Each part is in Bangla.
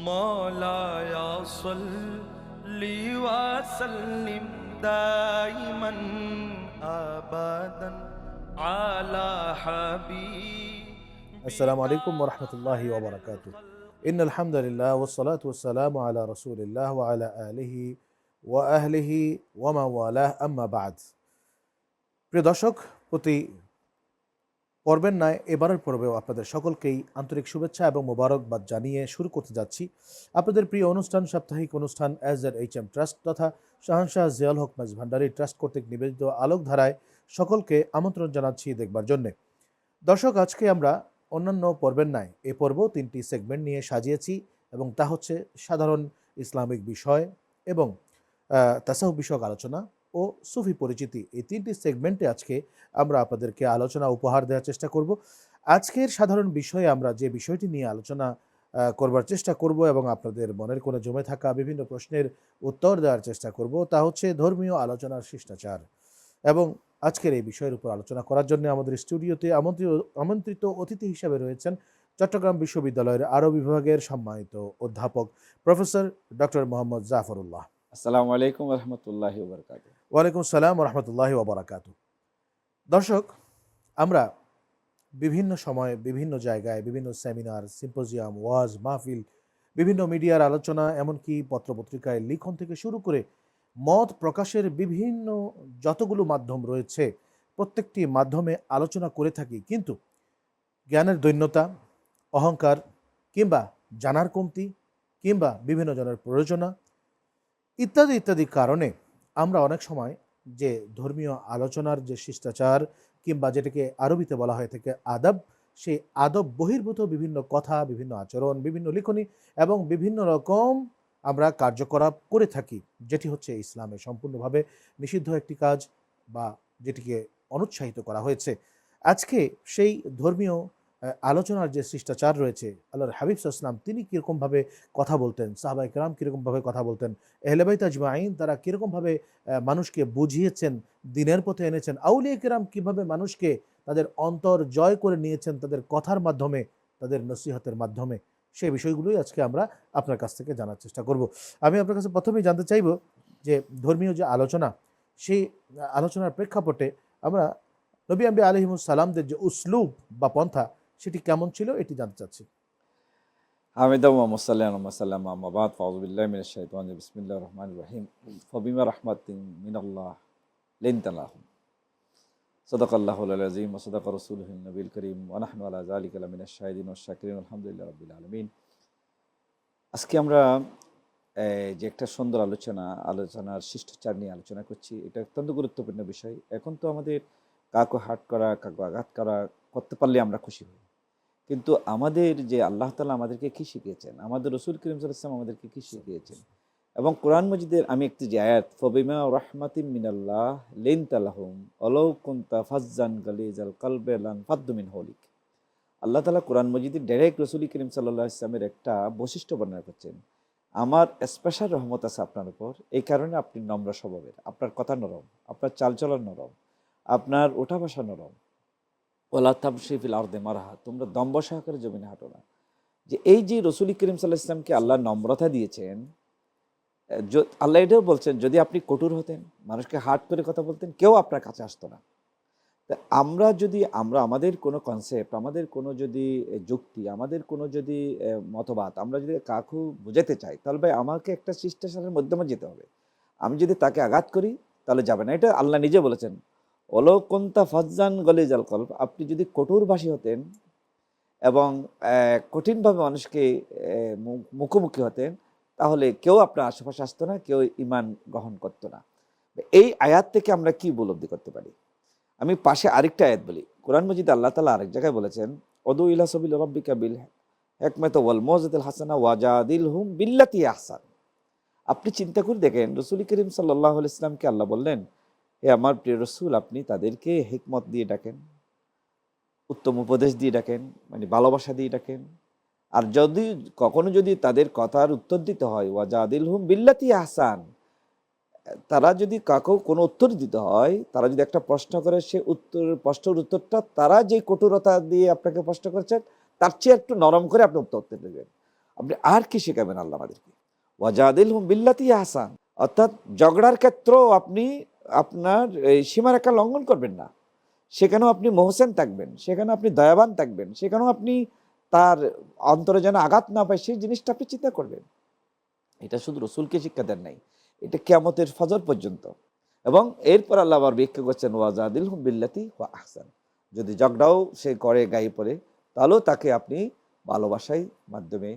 مولاي صل وسلم دائما أبدا على حبيبك আসসালামু আলাইকুম ওয়া রাহমাতুল্লাহি ওয়া বারাকাতুহু। ইন্নাল হামদুলিল্লাহ ওয়াস সালাতু ওয়াস সালামু আলা রাসূলিল্লাহ ওয়া আলা আলিহি ওয়া আহলিহি ওয়া মান ওয়ালাহ, আম্মা বা'দ। প্রিয় দর্শক, প্রতি পর্বের ন্যায় এবারের পর্বেও আপনাদের সকলকেই আন্তরিক শুভেচ্ছা এবং মোবারকবাদ জানিয়ে শুরু করতে যাচ্ছি আপনাদের প্রিয় অনুষ্ঠান, সাপ্তাহিক অনুষ্ঠান SZHM ট্রাস্ট তথা শাহনশাহ জিয়াউল হক মাঝ ভান্ডারী ট্রাস্ট কর্তৃক নিবেদিত আলোকধারায় সকলকে আমন্ত্রণ জানাচ্ছি দেখবার জন্যে। দর্শক, আজকে আমরা অন্যান্য পর্বের ন্যায় এ পর্ব 3টি সেগমেন্ট নিয়ে সাজিয়েছি এবং তা হচ্ছে সাধারণ ইসলামিক বিষয় এবং তাসাউফ বিষয়ক আলোচনা ও সুফি পরিচিতি। এই 3টি সেগমেন্টে আজকে আমরা আপনাদেরকে আলোচনা উপহার দেওয়ার চেষ্টা করব। আজকের সাধারণ বিষয়ে আমরা যে বিষয়টি নিয়ে আলোচনা করবার চেষ্টা করব এবং আপনাদের মনের কোণে জমে থাকা বিভিন্ন প্রশ্নের উত্তর দেওয়ার চেষ্টা করব, তা হচ্ছে ধর্মীয় আলোচনার শিষ্টাচার। এবং আজকের এই বিষয়ের উপর আলোচনা করার জন্য আমাদের স্টুডিওতে আমন্ত্রিত অতিথি হিসেবে রয়েছেন চট্টগ্রাম বিশ্ববিদ্যালয়ের আরব বিভাগের সম্মানিত অধ্যাপক প্রফেসর ডক্টর মোহাম্মদ জাফরুল্লাহ। আসসালামু আলাইকুম রহমতুল্লাহি ওয়া বারাকাতুহু। ওয়ালাইকুম সালাম ওয়া রাহমাতুল্লাহি ওয়া বারাকাতুহু। দর্শক, আমরা বিভিন্ন সময়ে বিভিন্ন জায়গায় বিভিন্ন সেমিনার, সিম্পোজিয়াম, ওয়াজ মাহফিল, বিভিন্ন মিডিয়ার আলোচনা, এমনকি পত্রপত্রিকায় লিখন থেকে শুরু করে মত প্রকাশের বিভিন্ন যতগুলো মাধ্যম রয়েছে প্রত্যেকটি মাধ্যমে আলোচনা করে থাকি, কিন্তু জ্ঞানের দৈন্যতা, অহংকার কিংবা জানার কমতি কিংবা বিভিন্ন জনের প্রয়োজনা ইত্যাদি ইত্যাদি কারণে আমরা অনেক সময় যে ধর্মীয় আলোচনার যে শিষ্টাচার কিংবা যেটাকে আরবিতে বলা হয়ে থাকে আদব, সেই আদব বহির্ভূত বিভিন্ন কথা, বিভিন্ন আচরণ, বিভিন্ন লিখনি এবং বিভিন্ন রকম আমরা কার্যকলাপ করে থাকি, যেটি হচ্ছে ইসলামে সম্পূর্ণভাবে নিষিদ্ধ একটি কাজ বা যেটিকে অনুৎসাহিত করা হয়েছে। আজকে সেই ধর্মীয় আলোচনার যে শিষ্টাচার রয়েছে, আল্লাহর হাবিব সাল্লাল্লাহু আলাইহি ওয়াসাল্লাম তিনি কীরকমভাবে কথা বলতেন, সাহাবায়ে কেরাম কীরকমভাবে কথা বলতেন, আহলে বাইত আজমাইন তারা কীরকমভাবে মানুষকে বুঝিয়েছেন, দিনের পথে এনেছেন, আউলিয়া কেরাম কীভাবে মানুষকে তাদের অন্তর জয় করে নিয়েছেন তাদের কথার মাধ্যমে, তাদের নসিহতের মাধ্যমে, সেই বিষয়গুলোই আজকে আমরা আপনার কাছ থেকে জানার চেষ্টা করব। আমি আপনার কাছে প্রথমেই জানতে চাইব যে ধর্মীয় যে আলোচনা, সেই আলোচনার প্রেক্ষাপটে আমরা নবী আম্বিয়া আলাইহিমুস সালামদের যে উসলুব বা পন্থা সেটি কেমন ছিল এটি জানতে চাচ্ছি। হামিদাম ওয়া মুসাল্লিয়ান ওয়া সাল্লাম আম্মা বাদ ফাউযু বিল্লাহি মিনাশ শাইতানির বিসমিল্লাহির রহমানির রহিম ফাবিমা রাহমাতিন মিনাল্লাহ লিনতা লাহুম সাদাকাল্লাহুল আযীম ওয়া সাদাকা রাসূলুহুন নবিয়্যুল কারীম ওয়া নাহনু আলা যালিকা লামিনাশ শাহিদিন ওয়াশ শাকিরিন আলহামদুলিল্লাহি রাব্বিল আলামিন। আজকে আমরা যে একটা সুন্দর আলোচনার শিষ্টাচার নিয়ে আলোচনা করছি, এটা অত্যন্ত গুরুত্বপূর্ণ বিষয়। এখন তো আমাদের কাউকে হার্ট করা, কাউকে আঘাত করা করতে পারলে আমরা খুশি হই, কিন্তু আমাদের যে আল্লাহ তাআলা আমাদেরকে কি শিখিয়েছেন, আমাদের রাসূল কারীম সাল্লাল্লাহু আলাইহি ওয়াসাল্লাম আমাদেরকে কি শিখিয়েছেন, এবং কোরআন মাজিদের আমি একটি যে আয়াত ফাবিমা রাহমাতিম মিনাল্লাহ লিনতা লাহুম ওয়ালাউ কুনতা ফাজ্জান গালিজাল কলবি লানফাদ্দু মিন হাওলিক। আল্লাহ তাআলা কোরআন মাজিদের ডাইরেক্ট রাসূল কারীম সাল্লাল্লাহু আলাইহি ওয়াসাল্লামের একটা বৈশিষ্ট্য বর্ণনা করছেন, আমার স্পেশাল রহমত আছে আপনার উপর, এই কারণে আপনি নম্র স্বভাবের, আপনার কথা নরম, আপনার চালচলন নরম, আপনার ওঠা বসা নরম। ওয়ালা তামশি ফিল আরদি মারহা, তোমরা দম্ভ সহকারে জমিনে হাঁটো না। যে এই যে রাসূল করিম সাল্লাল্লাহু আলাইহি ওয়াসাল্লামকে আল্লাহ নম্রতা দিয়েছেন, আল্লাহ এটাও বলছেন যদি আপনি কঠোর হতেন, মানুষকে হার্ট করে কথা বলতেন, কেউ আপনার কাছে আসতো না। তা আমরা আমাদের কোনো কনসেপ্ট, আমাদের কোনো যদি যুক্তি, আমাদের কোনো যদি মতবাদ আমরা যদি কাকু বোঝাতে চাই, তাহলে ভাই আমাকে একটা শিষ্টাচারের মাধ্যমে যেতে হবে। আমি যদি তাকে আঘাত করি তাহলে যাবে না। এটা আল্লাহ নিজে বলেছেন, ওয়ালাউ কুনতা ফাজ্জান গালিজাল কলব, আপনি যদি কঠোরভাষী হতেন এবং কঠিনভাবে মানুষকে মুখোমুখি হতেন, তাহলে কেউ আপনার আশেপাশে আসতো না, কেউ ঈমান গ্রহণ করতো না। এই আয়াত থেকে আমরা কি উপলব্ধি করতে পারি? আমি পাশে আরেকটা আয়াত বলি। কোরআন মাজিদে আল্লাহ তাআলা আরেক জায়গায় বলেছেন, উদু ইলা সাবিলি রাব্বিকা বিল হিকমাতি ওয়াল মাউইযাতিল হাসানা ওয়াজাদিলহুম বিল্লাতি আহসান। আপনি চিন্তা করে দেখেন, রাসূল করিম সাল্লাল্লাহু আলাইহি ওয়াসাল্লামকে আল্লাহ বললেন, হে আমার প্রিয় রাসূল, আপনি তাদেরকে হিকমত দিয়ে ডাকেন, উত্তম উপদেশ দিয়ে ডাকেন, মানে ভালোবাসা দিয়ে ডাকেন। আর যদি কখনো যদি তাদের কথার উত্তর দিতে হয়, ওয়াজাদিলহুম বিল্লাতি আহসান, তারা যদি কাকেও কোনো উত্তর দিতে হয়, তারা যদি একটা প্রশ্ন করে, সে প্রশ্নের উত্তরটা তারা যে কঠোরতা দিয়ে আপনাকে প্রশ্ন করেছেন তার চেয়ে একটু নরম করে আপনি উত্তর দেবেন। আপনি আর কি শেখাবেন আল্লাহ আমাদেরকে? ওয়াজাদিলহুম বিল্লাতি আহসান, অর্থাৎ ঝগড়ার ক্ষেত্রেও আপনি আপনার এই সীমারেখা লঙ্ঘন করবেন না, সেখানেও আপনি মহসেন থাকবেন, সেখানেও আপনি দয়াবান থাকবেন, সেখানেও আপনি তার অন্তরে যেন আঘাত না পায় সেই জিনিসটা আপনি চিন্তা করবেন। এটা শুধু রসুলকে শিক্ষা দেন নাই, এটা কিয়ামতের ফজর পর্যন্ত। এবং এরপর আল্লাহ আবার ব্যাখ্যা করছেন ওয়াজাদিলহুম বিল্লাতি ওয়া আহসান, যদি ঝগড়াও সে করে গায়ে পড়ে, তাহলেও তাকে আপনি ভালোবাসার মাধ্যমে,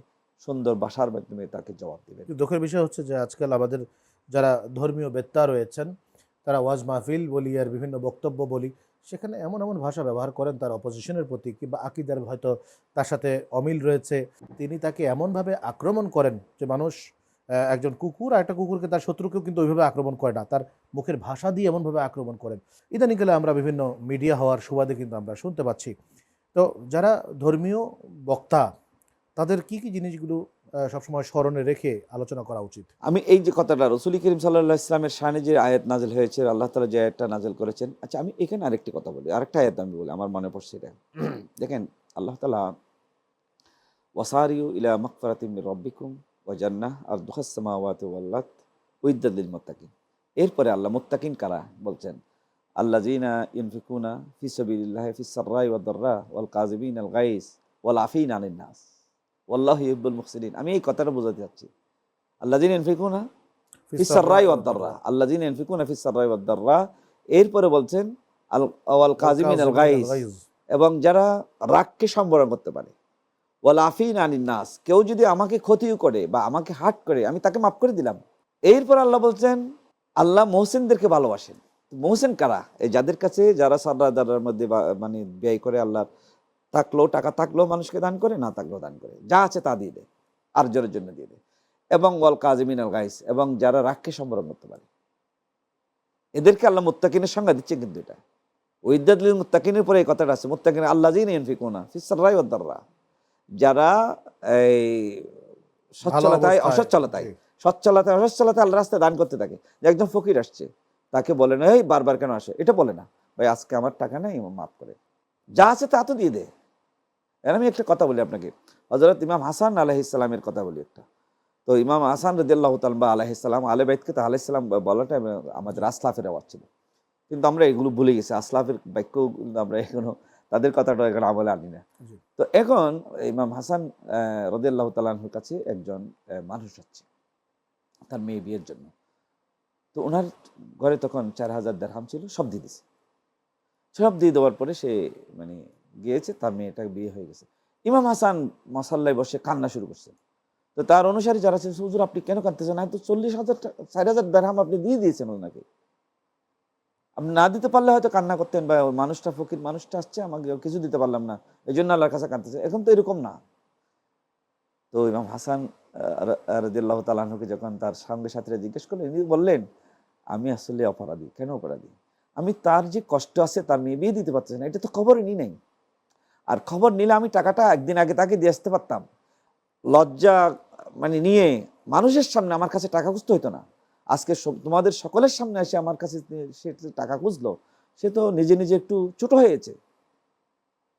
সুন্দর ভাষার মাধ্যমে তাকে জবাব দেবেন। কিন্তু দুঃখের বিষয় হচ্ছে যে আজকাল আমাদের যারা ধর্মীয় বেত্তা রয়েছেন, তারা ওয়াজ মাহফিল বলি আর বিভিন্ন বক্তব্য বলি, সেখানে এমন এমন ভাষা ব্যবহার করেন তার অপোজিশনের প্রতি, কিংবা আকিদার হয়তো তার সাথে অমিল রয়েছে, তিনি তাকে এমনভাবে আক্রমণ করেন যে মানুষ একজন কুকুর আর একটা কুকুরকে তার শত্রুকেও কিন্তু ওইভাবে আক্রমণ করে না, তার মুখের ভাষা দিয়ে এমনভাবে আক্রমণ করেন। ইদানিংকালে আমরা বিভিন্ন মিডিয়া হওয়ার সুবাদে কিন্তু আমরা শুনতে পাচ্ছি। তো যারা ধর্মীয় বক্তা, তাদের কি কি জিনিসগুলো সবসময় স্মরণে রেখে আলোচনা করা উচিত? আমি এই যে কথাটা রসুল করিম সাল্লাল্লাহু আলাইহি ইসলামের শানে যে আয়াত নাজিল হয়েছে, আল্লাহ তাআলা যে আয়াতটা নাজিল করেছেন, আচ্ছা আমি এখানে আরেকটি কথা বলি, আরেকটা আয়াত আমি বলি, আমার মনে পড়ছে এটা। দেখেন, আল্লাহ তাআলা ওয়াসারিউ ইলা মাগফিরাতিম মির রাব্বিকুম ওয়া জান্নাহ আরদুহাস সামাওয়াতু ওয়াল আরদ উইদ্দাত লিল মুত্তাকিন। এরপরে আল্লাহ মুত্তাকিন কারা বলছেন, আল্লাযিনা ইউনফিকুনা ফি সাবিলিল্লাহি ফিস সাররাই ওয়াদ দাররা ওয়াল কাযিমিনাল গায়জ ওয়াল আফিনা আনিন নাস ওয়াল্লাহু ইউহিব্বুল মুহসিনিন। আমি এই কথাটা বোঝাতে চাচ্ছি, আল্লাযিনা ইউনফিকুনা ফিস সাররাই ওয়াদ দাররা, আল্লাযিনা ইউনফিকুনা ফিস সাররাই ওয়াদ দাররা, এরপরে বলছেন ওয়াল কাযিমিনাল গায়জ, এবং যারা রাগকে সম্বরণ করতে পারে, ওয়াল আফিনা আনিন নাস, কেউ যদি আমাকে ক্ষতিও করে বা আমাকে হার্ট করে আমি তাকে মাফ করে দিলাম। এরপর আল্লাহ বলছেন আল্লাহ মহসিনদেরকে ভালোবাসেন। মহসিন কারা? এই যাদের কাছে যারা সাররা দারার মধ্যে মানে ব্যয় করে, আল্লাহ থাকলেও টাকা থাকলেও মানুষকে দান করে, না থাকলেও দান করে, যা আছে তা দিয়ে দেয়, আরজনের জন্য দিয়ে দেয়। এবং ওয়াল কাযিমিনাল গায়জ, এবং যারা রাগকে সম্বরণ করতে পারে, এদেরকে আল্লাহ মুত্তাকিনের সংজ্ঞা দিচ্ছে। কিন্তু এটা উইদ্দাত লিল মুত্তাকিনের পরে এই কথাটা আছে, মুত্তাকিন আল্লাযিনা ইউনফিকুনা ফিস সাররাই ওয়াদ দাররা, যারা এই সচ্ছলতায় অসচ্ছলতায়, সচ্ছলতায় অসচ্ছলতায় আল্লাহর রাস্তায় দান করতে থাকে। যে একজন ফকির আসছে, তাকে বলে না এই বারবার কেন আসে, এটা বলে না, ভাই আজকে আমার টাকা নেই মাফ করে, যা আছে তা তো দিয়ে দে। এর আমি একটা কথা বলি আপনাকে, হযরত ইমাম হাসান আলাইহিস সালামের কথা বলি একটা। তো ইমাম হাসান রাদিয়াল্লাহু তাআলা আলাইহিস সালাম, আলে বাইতকে তো আলাইহিস সালাম বলাটা আমাদের আসলাফের আওয়াজ ছিল, কিন্তু আমরা এগুলো ভুলে গেছি, আসলাফের বাক্য আমরা এখনো তাদের কথাটা এখন আমলে আনি না। তো এখন ইমাম হাসান রাদিয়াল্লাহু তাআলা আনহুর কাছে একজন মানুষ যাচ্ছে তার মেয়ে বিয়ের জন্য। তো ওনার ঘরে তখন 4000 দিরহাম ছিল, সব দিয়ে দিয়েছে। সব দিয়ে দেওয়ার পরে সে মানে গিয়েছে, তার মেয়েটা বিয়ে হয়ে গেছে। ইমাম হাসান মাসাল্লায় বসে কান্না শুরু করছে। তো তার অনুসারী যারা ছিল, হুজুর আপনি কেন কাঁদতেছেন? তো 40,000 দিরহাম আপনি দিয়ে দিয়েছেন ওনাকে, আপনি না দিতে পারলে হয়তো কান্না করতেন, বা মানুষটা ফকির মানুষটা আসছে, আমাকে কিছু দিতে পারলাম না, এই জন্য আল্লাহর কাছে কাঁদতেছে। এখন তো এরকম না। তো ইমাম হাসান রাদিয়াল্লাহু তাআলা আনহুকে যখন তার সঙ্গে সাথীরা জিজ্ঞেস করলেন, তিনি বললেন আমি আসলে অপরাধী। কেন অপরাধী? আমি তার যে কষ্ট আছে, তার মেয়ে বিয়ে দিতে পারতেছে না, এটা তো খবরই নিই নাই। আর খবর নিলে আমি টাকাটা একদিন আগে তাকে দিয়ে আসতে পারতাম। লজ্জা মানে নিয়ে মানুষের সামনে আমার কাছে টাকা খুঁজতে হইতো না। আজকে তোমাদের সকলের সামনে এসে আমার কাছে সে টাকা খুঁজলো, সে তো নিজে নিজে একটু ছোট হয়েছে,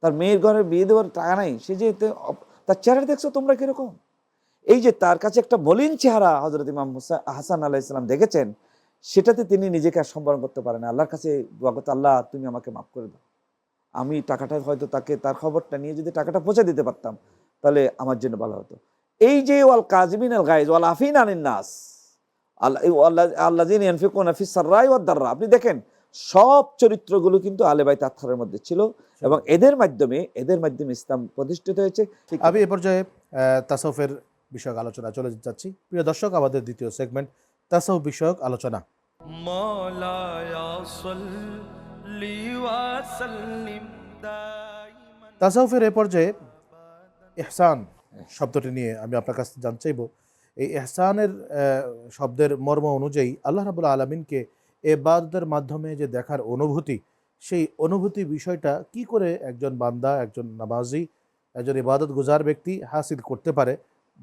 তার মেয়ের ঘরে বিয়ে দেওয়ার টাকা নাই, সে যে তার চেহারা দেখছো তোমরা কিরকম। এই যে তার কাছে একটা মলিন চেহারা হযরত ইমাম হাসান আলাইহিস সালাম দেখেছেন, সেটাতে তিনি নিজেকে আর সম্বরণ করতে পারেন না। আল্লাহর কাছে দোয়া করতে, আল্লাহ তুমি আমাকে মাফ করে দাও, আমি টাকাটা হয়তো তাকে তার খবরটা নিয়ে যদি টাকাটা পৌঁছে দিতে পারতাম তাহলে আমার জন্য ভালো হতো। এই যে ওয়াল কাযিমিনাল গায়জ ওয়াল আফিনা আনিন নাস আল্লাযিনা ইউনফিকুনা ফিস সাররাই ওয়াদ দাররা, আপনি দেখেন সব চরিত্রগুলো কিন্তু আলে বাইত আতহারের মধ্যে ছিল, এবং এদের মাধ্যমে ইসলাম প্রতিষ্ঠিত হয়েছে। আমি এ পর্যায়ে তাসাউফের বিষয়ক আলোচনা চলে যাচ্ছি। প্রিয় দর্শক, আমাদের দ্বিতীয় সেগমেন্ট তাসাউফ বিষয়ক আলোচনা। مولاي صل وسلم دائما। তাসাউফের এ পর্যায়ে ইহসান শব্দটি নিয়ে আমি আপনার কাছে জানতে চাইব। এই ইহসানের শব্দের মর্ম অনুযায়ী আল্লাহ রাব্বুল আলামিনকে ইবাদতের মাধ্যমে যে দেখার অনুভূতি, সেই অনুভূতি বিষয়টা কি করে একজন বান্দা, একজন নামাজি, একজন ইবাদত গুজার ব্যক্তি হাসিল করতে পারে,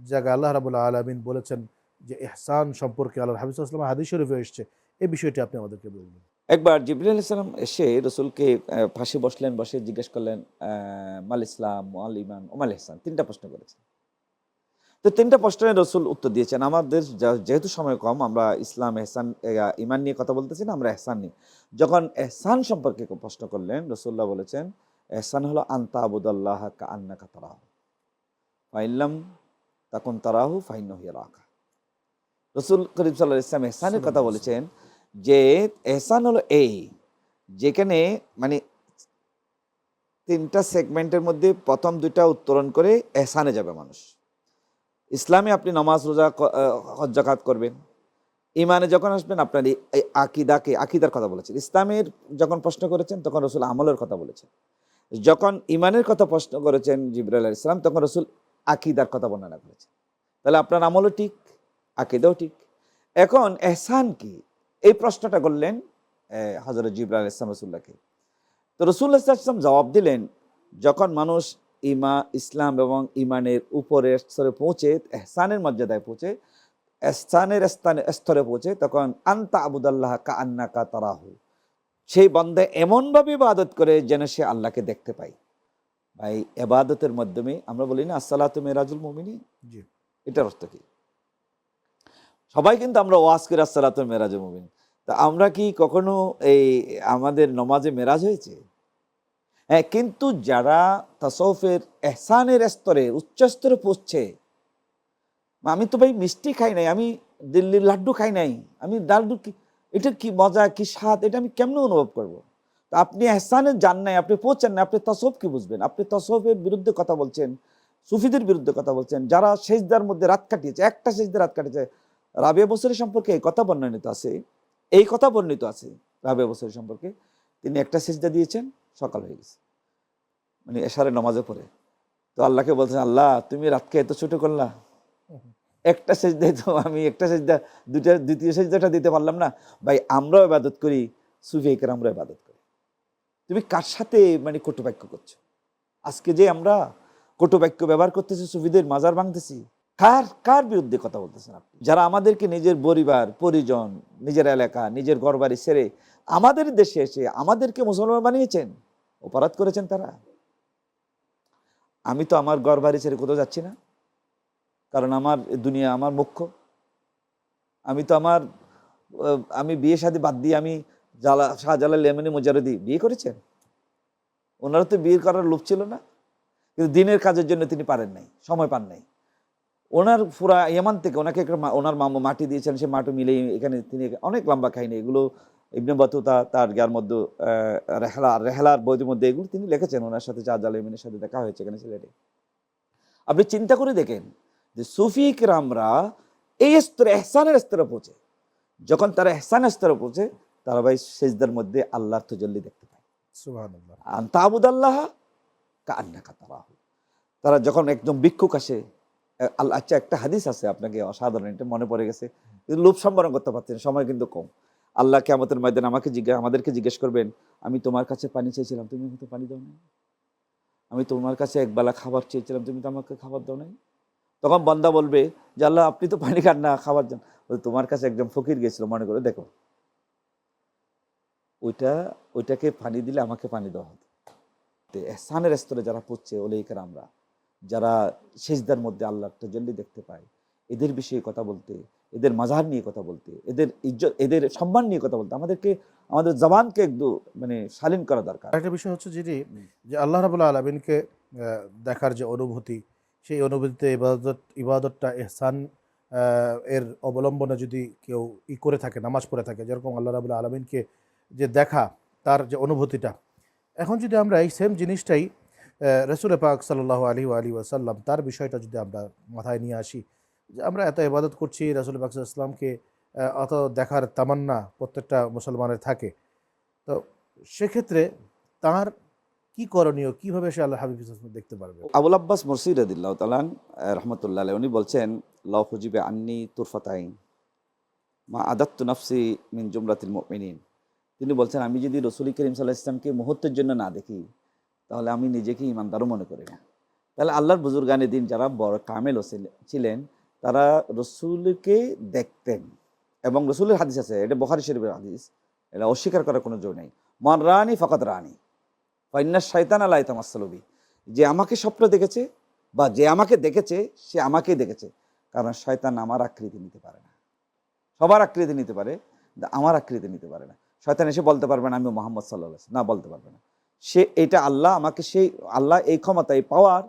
যাকে আল্লাহ রাব্বুল আলামিন বলেছেন যে ইহসান সম্পর্কে আল্লাহর হাবিব সাল্লাল্লাহু আলাইহি ওয়াসাল্লাম হাদিস শরীফে এসেছে, এই বিষয়টি আপনি আমাদেরকে বলবেন। একবার জিবরিল আলাইহিস সালাম এসে রসুলকে পাশে বসলেন, বসে জিজ্ঞেস করলেন মাল ইসলাম, মাল ইমান, ও মাল ইহসান, তিনটা প্রশ্ন করেছেন। তো 3টা প্রশ্নের রসুল উত্তর দিয়েছেন। আমাদের যেহেতু সময় কম, আমরা ইসলাম, এহসান, ইমান নিয়ে কথা বলতেছি না, আমরা এহসান নিয়ে। যখন এহসান সম্পর্কে প্রশ্ন করলেন, রসুল্লাহ বলেছেন এহসান হলো আনতা আবুদাল্লাহ কা আন্নাকা তারাহু ফাইল্লাম তাকুন তারাহু ফাইন্নাহু ইয়ারাকা। রসুল করিম সাল্লাল্লাহু আলাইহি ওয়াসাল্লাম এহসানের কথা বলেছেন যে এহসান হলো এই, যেখানে মানে 3টা সেগমেন্টের মধ্যে প্রথম 2টা উত্তরণ করে এহসানে যাবে মানুষ। ইসলামে আপনি নামাজ, রোজা, হজ, যাকাত করবেন। ইমানে যখন আসবেন আপনার এই আকিদার কথা বলেছেন। ইসলামের যখন প্রশ্ন করেছেন তখন রসুল আমলের কথা বলেছেন। যখন ইমানের কথা প্রশ্ন করেছেন জিবরাইল আলাইহিস সালাম, তখন রসুল আকিদার কথা বর্ণনা করেছেন। তাহলে আপনার আমলও ঠিক, আকিদাও ঠিক। এখন এহসান কি, এই প্রশ্নটা করলেন হযরত জিবরাইল আলাইহিস সালাম রসুল্লাহকে। তো রসুল্লাহ সাল্লাল্লাহু আলাইহি ওয়াসাল্লাম জবাব দিলেন, যখন মানুষ ইসলাম এবং ইমানের উপরের স্তরে পৌঁছে, এহসানের মর্যাদায় পৌঁছে, এহসানের স্তরে পৌঁছে, তখন আনতা আবুদাল্লাহ কা আন্নাকা তারাহু, সেই বান্দা এমনভাবে ইবাদত করে যেন সে আল্লাহকে দেখতে পায়। ভাই, ইবাদতের মাধ্যমে আমরা বলি না আসসালাতু মিরাজুল মুমিনিন, জি, এটার অর্থ কি? সবাই কিন্তু আমরা ওয়াজ করে আসসালাতু মিরাজুল মুমিনিন, তা আমরা কি কখনো এই আমাদের নমাজে মেরাজ হয়েছে? হ্যাঁ, কিন্তু যারা তাসাউফের এহসানের স্তরে উচ্চ স্তরে পৌঁছছে, আমি তো ভাই মিষ্টি খাই নাই, আমি দিল্লির লাড্ডু খাই নাই, আমি লাড্ডু কি, এটার কি মজা, কি স্বাদ, এটা আমি কেমনে অনুভব করব? তো আপনি এহসানে যান নাই, আপনি পৌঁছেন না, আপনি তাসাউফ কি বুঝবেন? আপনি তাসাউফের বিরুদ্ধে কথা বলছেন, সুফিদের বিরুদ্ধে কথা বলছেন, যারা সেজদার মধ্যে রাত কাটিয়েছে, একটা সেজদা রাত কাটিয়েছে। রাবিয়া বসরি সম্পর্কে এই কথা বর্ণিত আছে, এই কথা বর্ণিত আছে রাবিয়া বসরি সম্পর্কে, তিনি একটা সেজদা দিয়েছেন, সকাল হয়ে গেছে, মানে এশারের নামাজে পড়ে। তো আল্লাহকে বলছেন, আল্লাহ তুমি রাতকে এত ছোট করলা, একটা সেজদায় তো আমি একটা সেজদা, দ্বিতীয় সেজদাটা দিতে পারলাম না। ভাই, আমরাও ইবাদত করি, সুফি কেরামরাও ইবাদত করি, তুমি কার সাথে মানে কটুবাক্য করছো? আজকে যে আমরা কটুবাক্য ব্যবহার করতেছি, সুফিদের মাজার ভাঙতেছি, কার বিরুদ্ধে কথা বলতেছেন আপনি? যারা আমাদেরকে নিজের পরিবার পরিজন, নিজের এলাকা, নিজের ঘরবাড়ি ছেড়ে আমাদের দেশে এসে আমাদেরকে মুসলমান বানিয়েছেন, অপরাধ করেছেন তারা। আমি তো আমার ঘরবাড়ি ছেড়ে কোথাও যাচ্ছি না, কারণ আমার দুনিয়া আমার মুখ্য। আমি তো আমি বিয়ে শাদী বাদ দিয়ে আমি শাহজালাল ইয়ামানি মুজাররদি বিয়ে করেছেন। ওনারা তো বিয়ে করার লোভ ছিল না, কিন্তু দিনের কাজের জন্য তিনি পারেন নাই, সময় পান নাই। ওনার পুরা ইয়ামান থেকে ওনাকে ওনার মামু মাটি দিয়েছেন, সে মাটি মিলে এখানে তিনি অনেক লম্বা কাহিনী, এগুলো ইবনে বাতুতা তার জ্ঞার মধ্যে রেহলার বইয়ের মধ্যে এগুলো তিনি লিখেছেন। ওনার সাথে শাহজালাল ইয়ামানির সাথে দেখা হয়েছে এখানে সিলেটে। আপনি চিন্তা করে দেখেন যে সুফি কেরামরা এই স্তরে, এহসানের স্তরে পৌঁছে, যখন তারা এহসানের স্তরে পৌঁছে, তারা ভাই সেজদার মধ্যে আল্লাহর তাজাল্লি দেখতে পায়। সুবহানাল্লাহ। আনতা আবুদাল্লাহ কা আন্নাকা তারাহু, তারা যখন একদম ভিক্ষুক আসে, আল্লাহ, আচ্ছা একটা হাদিস আছে, আপনাকে অসাধারণ, এটা মনে পড়ে গেছে, লোভ সম্বরণ করতে পারছেন, সময় কিন্তু কম। আল্লাহ কিয়ামতের ময়দানে আমাদেরকে জিজ্ঞেস করবেন, আমি তোমার কাছে পানি চেয়েছিলাম, তুমি আমাকে পানি দাও নাই। আমি তোমার কাছে একবেলা খাবার চেয়েছিলাম, তুমি তো আমাকে খাবার দাও নাই। তখন বান্দা বলবে যে আল্লাহ, আপনি তো পানি খান না, খাবার দেন। তোমার কাছে একজন ফকির গেছিল, মনে করে দেখো, ওইটাকে পানি দিলে আমাকে পানি দেওয়া হতো। এহসানের স্তরে যারা পড়ছে ওলাইয়ে কেরামরা, যারা সেজদার মধ্যে আল্লাহর তাজাল্লি দেখতে পায়, এদের বিষয়ে কথা বলতে, এদের মাজার নিয়ে কথা বলতে, এদের ইজ্জত, এদের সম্মান নিয়ে কথা বলতে আমাদের জবানকে একটু মানে শালীন করা দরকার। আরেকটা বিষয় হচ্ছে যে আল্লাহ রাব্বুল আলামিনকে দেখার যে অনুভূতি, সেই অনুভূতিতে ইবাদতটা এহসান এর অবলম্বনে যদি কেউ করে থাকে, নামাজ পড়ে থাকে, যেরকম আল্লাহ রাব্বুল আলামিনকে যে দেখা, তার যে অনুভূতিটা, এখন যদি আমরা এই সেম জিনিসটাই রাসূল পাক সাল্লাল্লাহু আলাইহি ওয়াসাল্লাম তার বিষয়টা যদি আমরা মাথায় নিয়ে আসি, যে আমরা এত ইবাদত করছি, রাসূল পাক সাল্লাল্লাহু আলাইহি ওয়াসাল্লামকে অত দেখার তামান্না প্রত্যেকটা মুসলমানের থাকে, তো সেক্ষেত্রে তার কি করণীয়, কিভাবে সে আল্লাহ হাবিব দেখতে পারবে? আবুল আব্বাস মুরসি রাদিয়াল্লাহু তাআলা রাহমাতুল্লাহ আলাইহি, উনি বলছেন, লাউ হুজিবে আন্নি তুরফাতাইন মা আদাত্তু নাফসি মিন জুমরাতিল মুমিনিন। তিনি বলছেন, আমি যদি রাসূল করিম সাল্লাল্লাহু আলাইহি ওয়াসাল্লামকে মুহূর্তের জন্য না দেখি, তাহলে আমি নিজেকে ইমানদারও মনে করি না। তাহলে আল্লাহর বুজুর্গানে দিন যারা বড় কামেল ছিলেন, তারা রসুলকে দেখতেন, এবং রসুলের হাদিস আছে, এটা বুখারী শরীফের হাদিস, এটা অস্বীকার করার কোনো জোর নেই। মান রানি ফাকাত রানি ফাইন্না শাইতানা লা ইয়াতামাসসালু বি, যে আমাকে স্বপ্ন দেখেছে বা যে আমাকে দেখেছে সে আমাকেই দেখেছে, কারণ শয়তান আমার আকৃতি নিতে পারে না। সবার আকৃতি নিতে পারে, কিন্তু আমার আকৃতি নিতে পারে না। শয়তান এসে বলতে পারবে না আমি মোহাম্মদ সাল্লাল্লাহু আলাইহি ওয়াসাল্লাম, না, বলতে পারবে না। সে এটা আল্লাহ আমাকে, সেই আল্লাহ এই ক্ষমতা, এই পাওয়ার,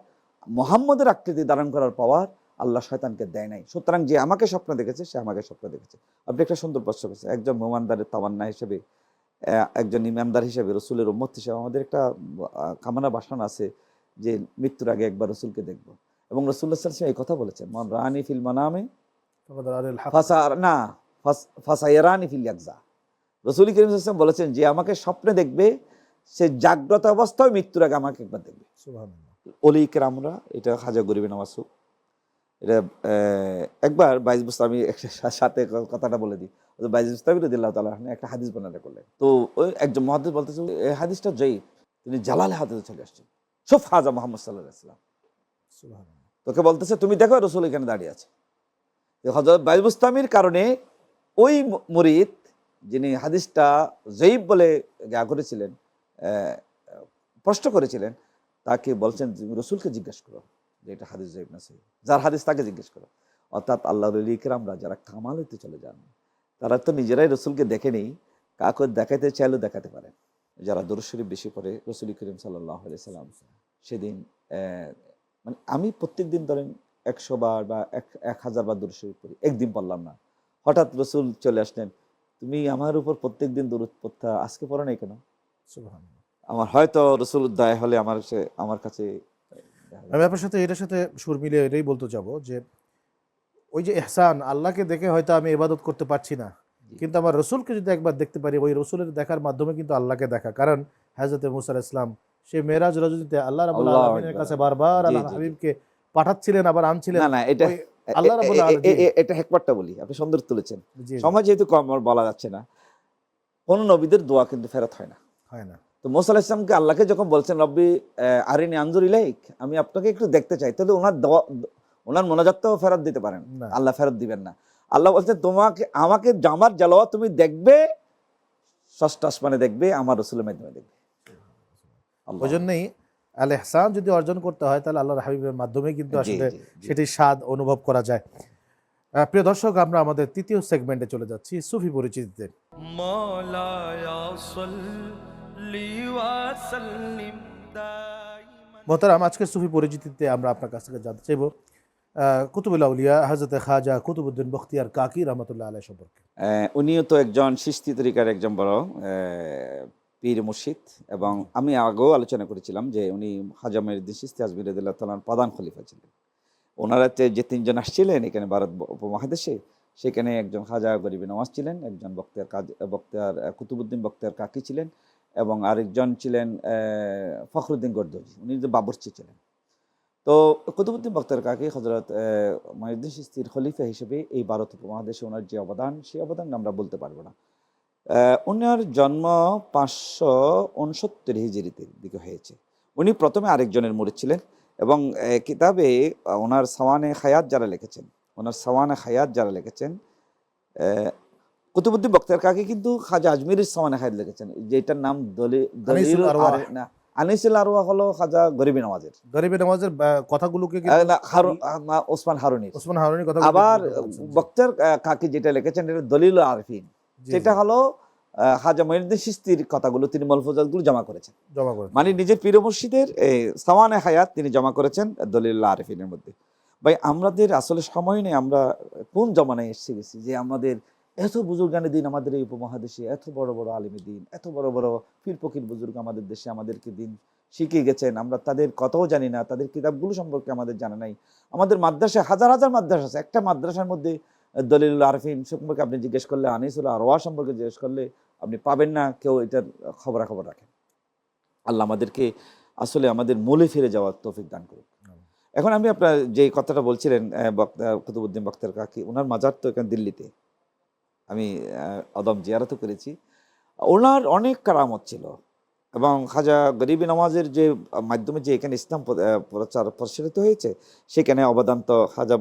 মোহাম্মদের আকৃতি ধারণ করার পাওয়ার আল্লাহ শয়তানকে দেয় নাই। সুতরাং যে আমাকে স্বপ্ন দেখেছে সে আমাকে স্বপ্ন দেখেছে। আপনি একটা সুন্দর প্রশ্ন করেছেন। একজন মোমানদারের তামান্না হিসেবে, একজন ইমানদার হিসেবে, রসুলের উম্মত হিসেবে আমাদের একটা কামনা বাসনা আছে যে মৃত্যুর আগে একবার রসুলকে দেখব। এবং রসুল্লাহ সাল্লাল্লাহু আলাইহি ওয়াসাল্লাম এই কথা বলেছেন, মান রাআনি ফিল মানামে ফাসায়ারানি ফিল ইয়াকজা। রসুল করিম সাল্লাল্লাহু আলাইহি ওয়াসাল্লাম বলেছেন যে আমাকে স্বপ্নে দেখবে, সে জাগ্রত অবস্থায় মৃত্যুর আগে আমাকে একবার দেখবে। ওলি কেরামরা, এটা খাজা গরিবে নওয়াজ, এটা একবার বাইজ বুস্তামি সাথে কথাটা বলে দিই। বাইজ বুস্তামি রাদিয়াল্লাহু তাআলা একটা হাদিস বর্ণনা করলেন। তো ওই একজন মুহাদ্দিস বলতেছে এই হাদিসটা জয়ীফ, তিনি জালাল হাদিসে চলে আসছেন, সব হাজা মুহাম্মদ সাল্লাল্লাহু আলাইহি ওয়াসাল্লাম। তোকে বলতেছে তুমি দেখো রসুল এখানে দাঁড়িয়ে আছে। হযরত বাইজ বুস্তামির কারণে ওই মুরিদ যিনি হাদিসটা জয়ীফ বলে গা করেছিলেন, প্রশ্ন করেছিলেন, তাকে বলছেন তুমি রসুলকে জিজ্ঞেস করো যে এটা হাদিস জয়ীফ না সহিহ। যার হাদিস তাকে জিজ্ঞেস করো। অর্থাৎ আল্লাহর ওলি কিরামরা যারা কামাল হইতে চলে যান, তারা তো নিজেরাই রসুলকে দেখেনি, কাউকে দেখাতে চাইলেও দেখাতে পারেন। যারা দরুদ শরীফ বেশি পড়ে, রসুল করিম সাল্লাল্লাহু আলাইহি সাল্লাম সেদিন মানে আমি প্রত্যেক দিন ধরেন 100 বার বা 1000 বার দরুদ শরীফ পড়ি, একদিন পড়লাম না, হঠাৎ রসুল চলে আসলেন, তুমি আমার উপর প্রত্যেক দিন দরুদ পড়তা, আজকে পড়ো নাই কেন? আমার হয়তো রসুল দয়া হলে আমার কাছে। আমি আপনার সাথে এটার সাথে সুর মিলিয়ে এটাই বলতে যাবো যে ওই যে ইহসান, আল্লাহকে দেখে হয়তো আমি ইবাদত করতে পারছি না, কিন্তু আমার রসুলকে যদি একবার দেখতে পারি, ওই রসুলের দেখার মাধ্যমে কিন্তু আল্লাহকে দেখা। কারণ হযরত মুসা আলাইহিস সালাম সে মেরাজ রজনীতে আল্লাহ রাব্বুল আলামিনের কাছে বারবার আল্লাহ হাবিবকে পাঠাচ্ছিলেন, আবার আনছিলেন। না এটা আল্লাহ রাব্বুল আলামিন এটা হেকমাতটা বলি, আপনি সুন্দর তুলেছেন। সময় যেহেতু কম, আমার বলা যাচ্ছে না, কোন নবীদের দোয়া কিন্তু ফেরত হয় না। তো মুসা আলাইহিস সালামকে আল্লাহকে যখন বলছেন রব্বি আরিনি আনজুর ইলাইক, আমি আপনাকে একটু দেখতে চাই, তাহলে ওনার মোনাজাতটাও ফেরত দিতে পারেন, আল্লাহ ফেরত দিবেন না। আল্লাহ বলছেন আমাকে জামার জালাওয়াত তুমি দেখবে, ষষ্ঠ আসমানে দেখবে, আমার রসুলের মাধ্যমে দেখবে। ওই জন্যই আল ইহসান যদি অর্জন করতে হয় তাহলে আল্লাহর হাবিবের মাধ্যমে কিন্তু আসলে সেটি স্বাদ অনুভব করা যায়। প্রিয় দর্শক, আমরা আমাদের তৃতীয় সেগমেন্টে চলে যাচ্ছি, সুফি পরিচিতিতে। মোহতারাম, আজকের সুফি পরিচিতিতে আমরা আপনার কাছ থেকে জানতে চাইব কুতুবুল আউলিয়া হযরত খাজা কুতুবউদ্দিন বখতিয়ার কাকি রহমতুল্লাহ আলাইহি সম্পর্কে। উনিও তো একজন চিশতি তরিকার একজন বড় পীর মুর্শিদ, এবং আমি আগেও আলোচনা করেছিলাম যে উনি খাজা মঈনুদ্দিন চিশতি আজমিরি রাদিয়াল্লাহু তাআলার প্রধান খলিফা ছিলেন। ওনারা যে তিনজন আসছিলেন এখানে ভারত উপমহাদেশে, সেখানে একজন খাজা গরিবে নওয়াজ ছিলেন, একজন বখতিয়ার কুতুবউদ্দিন বখতিয়ার কাকি ছিলেন, এবং আরেকজন ছিলেন ফখরুদ্দিন গর্দজি, উনি যে বাবরচি ছিলেন। তো কুতুবউদ্দিন বখতিয়ার কাকি হযরত মঈনুদ্দিন চিশতির খলিফা হিসেবে এই ভারত উপমহাদেশে ওনার যে অবদান, সেই অবদান আমরা বলতে পারবো না। ওনার জন্ম 569 হিজরিতে দিকে হয়েছে। উনি প্রথমে আরেকজনের মুরিদ ছিলেন, এবং কিতাবে ওনার সাওয়ানে হায়াত যারা লিখেছেন কুতুবউদ্দিন বখতিয়ার কাকি কিন্তু খাজা আজমিরির সাওয়ানে হায়াত লিখেছেন, যেটার নাম আনিসুল আরওয়াহ হলো খাজা গরিবে নওয়াজের কথাগুলোকে ওসমান হারুনির কথা। আবার বখতিয়ার কাকি যেটা লিখেছেন এটা দলিল আরফিন, যেটা হলো খাজা মঈনুদ্দিন চিশতির কথাগুলো তিনি মলফুজাতগুলো জমা করেছেন, মানে নিজের পীর মুর্শিদের সাওয়ানে হায়াত তিনি জমা করেছেন দলিল আরফিনের মধ্যে। ভাই, আমাদের আসলে সময় নেই, আমরা কোন জমানায় এসে গেছি যে আমাদের এত বুজুর্গানি দিন, আমাদের এই উপমহাদেশে এত বড় বড় আলিমী দিন, এত বড় বড় পীর ফকির বুজুর্গ আমাদের দেশে আমাদেরকে দিন শিখিয়ে গেছেন, আমরা তাদের কথাও জানি না, তাদের কিতাবগুলো সম্পর্কে আমাদের জানা নাই। আমাদের মাদ্রাসায় হাজার হাজার মাদ্রাসা আছে, একটা মাদ্রাসার মধ্যে দলিল আরফিন সম্পর্কে আপনি জিজ্ঞেস করলে, আনিসুল আরওয়াহ সম্পর্কে জিজ্ঞেস করলে আপনি পাবেন না কেউ এটার খবরাখবর রাখেন। আল্লাহ আমাদেরকে আসলে আমাদের মূলে ফিরে যাওয়ার তৌফিক দান করুন। এখন আমি আপনার যে কথাটা বলছিলেন কুতুবউদ্দিন বখতিয়ার কাকি, ওনার মাজার তো এখানে দিল্লিতে, আমি আদম জিয়ারতও করেছি। ওনার অনেক কারামত ছিল, এবং খাজা গরিবে নওয়াজের যে মাধ্যমে যে এখানে ইসলাম প্রসারিত হয়েছে, সেখানে অবদান তো খাজা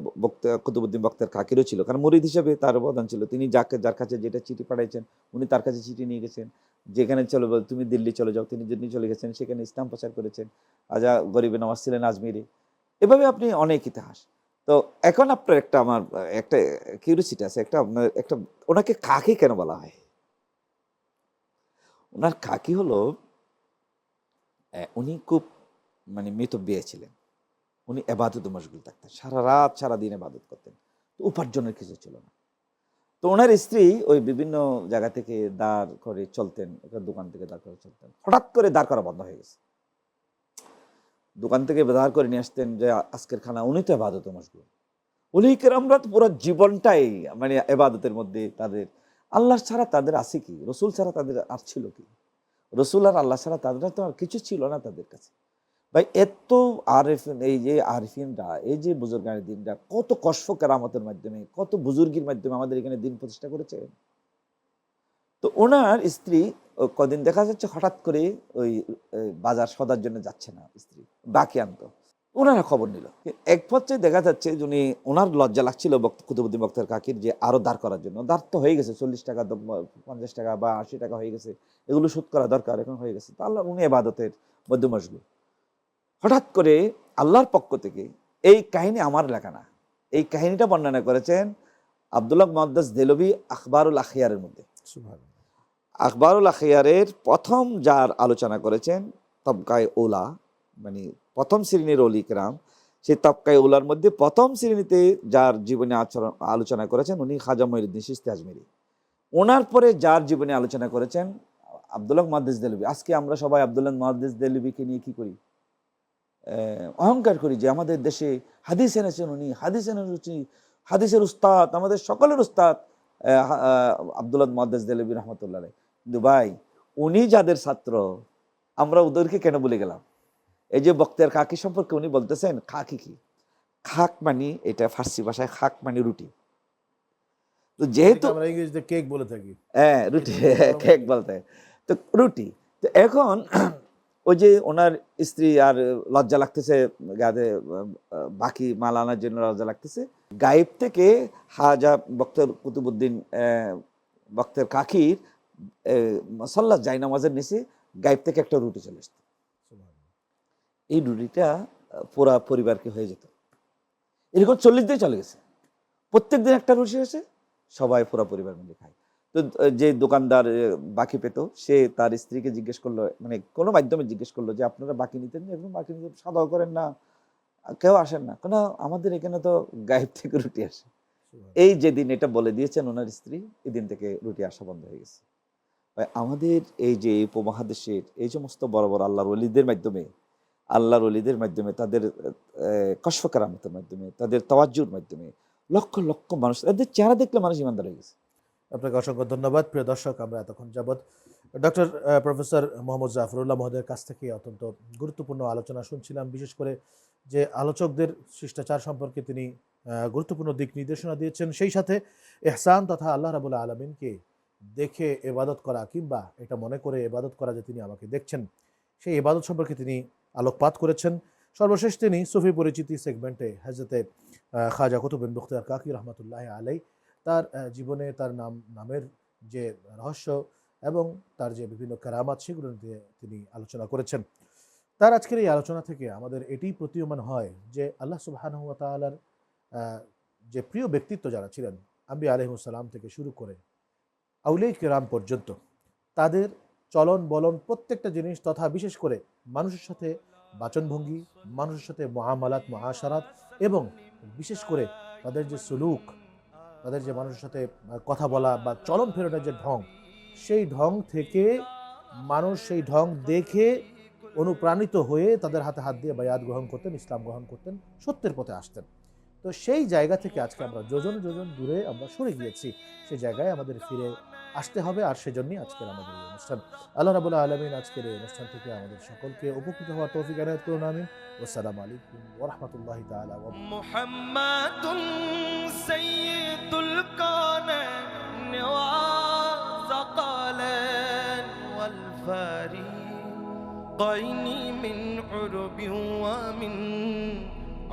কুতুবউদ্দিন বখতিয়ার কাকিরও ছিল, কারণ মুরিদ হিসেবে তার অবদান ছিল। তিনি যার কাছে যেটা চিঠি পাঠাইছেন, উনি তার কাছে চিঠি নিয়ে গেছেন, যেখানে চলে তুমি দিল্লি চলে যাও, তিনি দিল্লি চলে গেছেন, সেখানে ইসলাম প্রচার করেছেন। খাজা গরিবে নওয়াজ ছিলেন আজমিরি, এভাবে আপনি অনেক ইতিহাস। তো এখন আপনার একটা আমার একটা কিউরিওসিটি আছে, একটা আপনার একটা, ওনাকে খাকি কেন বলা হয়? ওনার খাকি হলো উনি খুব মানে মিতব্যয়ী ছিলেন। উনি এবাদতে মশগুল থাকতেন, সারা রাত সারাদিন এবাদত করতেন, তো উপার্জনের কিছু ছিল না। তো ওনার স্ত্রী ওই বিভিন্ন জায়গা থেকে দাঁড় করে চলতেন, একটা দোকান থেকে দাঁড় করে চলতেন, হঠাৎ করে দাঁড় করা বন্ধ হয়ে গেছে। দোকান থেকে দাঁড় করে নিয়ে আসতেন যে আজকের খানা, উনি তো এবাদতে মশগুল। উনি কেরামরা তো পুরো জীবনটাই মানে এবাদতের মধ্যে, তাদের আল্লাহ ছাড়া তাদের আছে কি, রসুল ছাড়া তাদের আর ছিল কি? রসুল আর আল্লাহ ছাড়া তাদের তো আর কিছু ছিল না তাদের কাছে। ভাই এত আরিফিন, এই যে আরিফিনরা, এই যে বুজুর্গানের দিনটা কত কষ্ট কেরামতের মাধ্যমে, কত বুজুর্গির মাধ্যমে আমাদের এখানে দিন প্রতিষ্ঠা করেছে। তো ওনার স্ত্রী কদিন দেখা যাচ্ছে হঠাৎ করে ওই বাজার সদার জন্য যাচ্ছে না, স্ত্রী বাকি আনতো, ওনারা খবর নিল। এক পর্যায়ে দেখা যাচ্ছে যে উনি, ওনার লজ্জা লাগছিল কুতুবুদ্দিন বক্তার কাকির যে আরো দাঁড় করার জন্য, দাঁড় তো হয়ে গেছে 40 টাকা 50 টাকা বা 80 টাকা হয়ে গেছে, এগুলো শোধ করা দরকার, এখন হয়ে গেছে। তা আল্লাহ, উনি ইবাদতের মধ্যে মশগুল। হঠাৎ করে আল্লাহর পক্ষ থেকে, এই কাহিনী আমার লেখা না, এই কাহিনীটা বর্ণনা করেছেন আব্দুল্লাহ মুহাদ্দিস দেলভি আখবারুল আখিয়ারের মধ্যে। আখবারুল আখিয়ারের প্রথম যার আলোচনা করেছেন তবকায়ে ওলা, মানে প্রথম শ্রেণীর ওলি কেরাম, সেই তবকায়ে ওলার মধ্যে প্রথম শ্রেণীতে যার জীবনে আলোচনা করেছেন উনি খাজা মঈনুদ্দিন চিশতি আজমিরি। ওনার পরে যার জীবনে আলোচনা করেছেন আব্দুল্লাহ মুহাদ্দিস দেলভি। আজকে আমরা সবাই আব্দুল্লাহ মুহাদ্দিস দেলভিকে নিয়ে কি করি? অহংকার করি যে আমাদের দেশে হাদিস এনেছেন উনি, হাদিস এনেছেন, হাদিসের উস্তাদ, আমাদের সকলের উস্তাদ আব্দুল্লাহ মুহাদ্দিস দেলভি রহমতুল্লাহ। কিন্তু ভাই, উনি যাদের ছাত্র, আমরা ওদেরকে কেন বলে গেলাম? এই যে বক্তের খাকি সম্পর্কে উনি বলতেছেন, খাকি কি? খাক মানে, এটা ফার্সি ভাষায় খাক মানে রুটি। তো যেহেতু আমরা ইংরেজিতে কেক বলে থাকি, হ্যাঁ রুটি, কেক বলতে, তো রুটি। তো এখন ওই যে ওনার স্ত্রী আর লজ্জা লাগতেছে, গায়ে বাকি মাল আনার জন্য লজ্জা লাগতেছে, গায়েব থেকে হাজা বক্তের কুতুবুদ্দিন বক্তের কাকির মসল্লা জায়নামাজের নিচে গায়েব থেকে একটা রুটি চলে আসতো। এই রুটিটা পুরা পরিবারকে হয়ে যেত। এরকম 40 দিন চলে গেছে, প্রত্যেক দিন একটা রুটি হয়েছে, সবাই পুরা পরিবার মিলে খায়। তো যে দোকানদার বাকি পেত, সে তার স্ত্রীকে জিজ্ঞেস করলো, মানে কোনো মাধ্যমে জিজ্ঞেস করলো যে আপনারা বাকি নিতেন, এখন বাকি নিতে সাদাও করেন না, কেউ আসেন না কেন? আমাদের এখানে তো গায়েব থেকে রুটি আসে। এই যেদিন এটা বলে দিয়েছেন ওনার স্ত্রী, এই দিন থেকে রুটি আসা বন্ধ হয়ে গেছে। আমাদের এই যে উপমহাদেশের এই সমস্ত বড় বড় আল্লাহর ওলিদের মাধ্যমে, আল্লাহর ওলিদের মাধ্যমে, তাদের কশফ কারামতের মাধ্যমে, তাদের তাওয়াজ্জুর মাধ্যমে লক্ষ লক্ষ মানুষ, তাদের চেহারা দেখলে মানুষ ইমানদার হয়ে গেছে। আপনাকে অসংখ্য ধন্যবাদ। প্রিয় দর্শক, আমরা এতক্ষণ যাবৎ ডক্টর প্রফেসর মোহাম্মদ জাফরুল্লাহ মহোদয়ের কাছ থেকে অত্যন্ত গুরুত্বপূর্ণ আলোচনা শুনছিলাম। বিশেষ করে যে আলোচকদের শিষ্টাচার সম্পর্কে তিনি গুরুত্বপূর্ণ দিক নির্দেশনা দিয়েছেন, সেই সাথে ইহসান তথা আল্লাহ রাব্বুল আলামিনকে দেখে ইবাদত করা, কিংবা এটা মনে করে ইবাদত করা যে তিনি আমাকে দেখছেন, সেই ইবাদত সম্পর্কে তিনি আলোকপাত করেছেন। সর্বশেষ তিনি সুফি পরিচিতি সেগমেন্টে হযরতে খাজা কুতুবুদ্দিন বখতিয়ার কাকি রহমতুল্লাহ আলাই তার জীবনে তার নামের যে রহস্য এবং তার যে বিভিন্ন কারামাত, সেগুলো নিয়ে তিনি আলোচনা করেছেন। তার আজকের এই আলোচনা থেকে আমাদের এটি প্রতীয়মান হয় যে আল্লাহ সুবহানাহু ওয়া তাআলার যে প্রিয় ব্যক্তিত্ব যারা ছিলেন, আম্বিয়া আলাইহিস সালাম থেকে শুরু করে আউলিয়া কিরাম পর্যন্ত, তাদের চলন বলন প্রত্যেকটা জিনিস, তথা বিশেষ করে মানুষের সাথে বাচনভঙ্গি, মানুষের সাথে মুআমালাত মুআশারাত, এবং বিশেষ করে তাদের যে সুলুক, তাদের যে মানুষের সাথে কথা বলা বা চলন ফেরনের যে ঢং, সেই ঢং থেকে মানুষ সেই ঢং দেখে অনুপ্রাণিত হয়ে তাদের হাতে হাত দিয়ে বায়াত গ্রহণ করতেন, ইসলাম গ্রহণ করতেন, সত্যের পথে আসতেন। তো সেই জায়গা থেকে আজকে আমরা যোজন যোজন দূরে আমরা সরে গিয়েছি, সেই জায়গায় আমাদের ফিরে আসতে হবে। আর সেজন্যই আজকের আমাদের এই অনুষ্ঠান। আল্লাহ রাব্বুল আলামিন আজকের এই অনুষ্ঠান থেকে আমাদের সকলকে উপকৃত হওয়ার তৌফিক এনায়েত করুন, আমিন। আসসালামু আলাইকুম ওয়া রাহমাতুল্লাহি তাআলা ওয়া বারাকাতুহু। মুহাম্মাদুন সাইয়্যিদুল কাওনাইন ওয়া সাকালান ওয়াল ফারিকাইনি মিন উরবি ওয়া মিন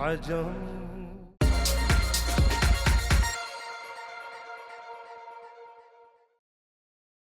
আজম।